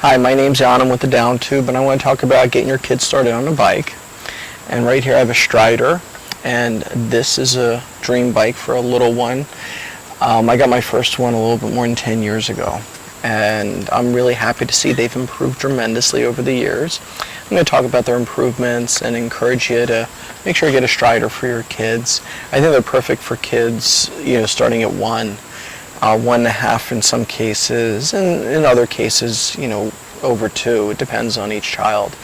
Hi, my name's Jan. I'm with the Down Tube, and I want to talk about getting your kids started on a bike. And right here I have a Strider, and this is a dream bike for a little one. I got my first one a little bit more than 10 years ago, and I'm really happy to see they've improved tremendously over the years. I'm going to talk about their improvements and encourage you to make sure you get a Strider for your kids. I think they're perfect for kids, starting at 1.5 in some cases, and in other cases, over 2. It depends on each child.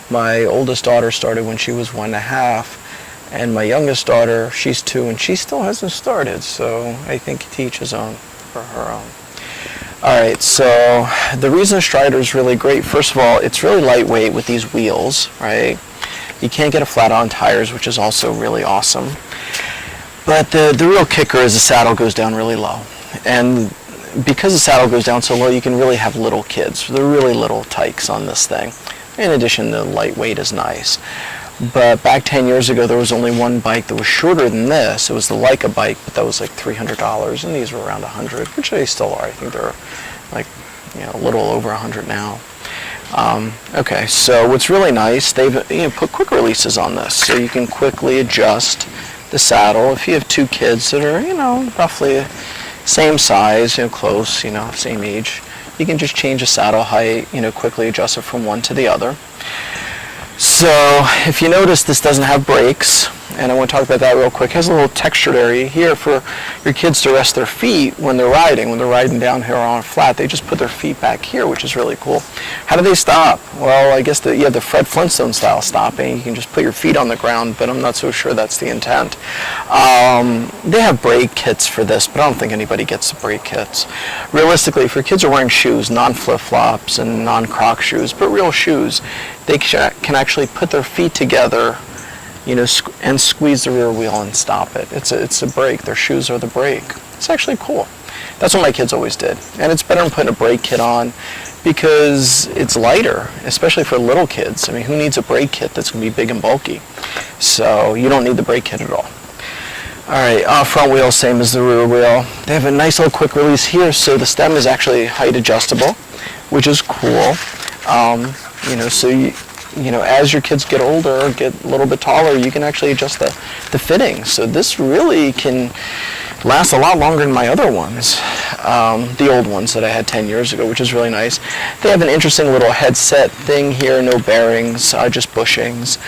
My oldest daughter started when she was 1.5, and my youngest daughter, she's 2, and she still hasn't started, so I think to each his own for her own. Alright, so the reason a Strider is really great, first of all, it's really lightweight with these wheels, right? You can't get a flat-on tires, which is also really awesome. But the real kicker is the saddle goes down really low. And because the saddle goes down so low, you can really have little kids. They're really little tykes on this thing. In addition, the lightweight is nice. But back 10 years ago, there was only one bike that was shorter than this. It was the Leica bike, but that was like $300, and these were around $100, which they still are. I think they're like, a little over $100 now. Okay, so what's really nice, they've put quick releases on this, so you can quickly adjust the saddle. If you have 2 kids that are, roughly same size, close, same age, you can just change the saddle height, quickly adjust it from one to the other. So if you notice, this doesn't have brakes, and I want to talk about that real quick. It has a little textured area here for your kids to rest their feet when they're riding. When they're riding down here on a flat, they just put their feet back here, which is really cool. How do they stop? Well, I guess you have the Fred Flintstone style stopping. You can just put your feet on the ground, but I'm not so sure that's the intent. They have brake kits for this, but I don't think anybody gets the brake kits. Realistically, if your kids are wearing shoes, non-flip-flops and non-croc shoes, but real shoes, they can actually put their feet together, and squeeze the rear wheel and stop it. It's a brake. Their shoes are the brake. It's actually cool. That's what my kids always did. And it's better than putting a brake kit on because it's lighter, especially for little kids. I mean, who needs a brake kit that's going to be big and bulky? So you don't need the brake kit at all. Alright, front wheel, same as the rear wheel. They have a nice little quick release here, so the stem is actually height adjustable, which is cool. So as your kids get older or get a little bit taller, you can actually adjust the fittings. So this really can last a lot longer than my other ones, the old ones that I had 10 years ago, which is really nice. They have an interesting little headset thing here, no bearings, just bushings.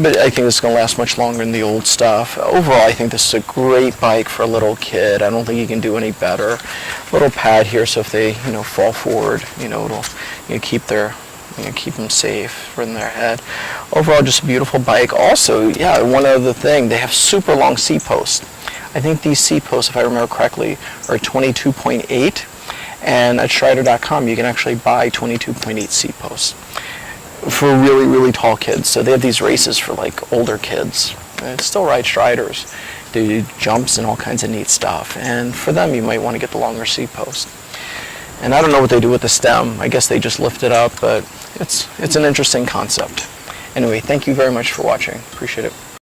But I think this is going to last much longer than the old stuff. Overall, I think this is a great bike for a little kid. I don't think you can do any better. Little pad here, so if they, fall forward, it'll keep them safe in their head. Overall, just a beautiful bike. Also, one other thing, they have super long seat posts. I think these seat posts, if I remember correctly, are 22.8, and at Strider.com you can actually buy 22.8 seat posts for really, really tall kids. So they have these races for like older kids. And still ride Striders. They do jumps and all kinds of neat stuff. And for them, you might want to get the longer seat post. And I don't know what they do with the stem. I guess they just lift it up, but it's an interesting concept. Anyway, thank you very much for watching. Appreciate it.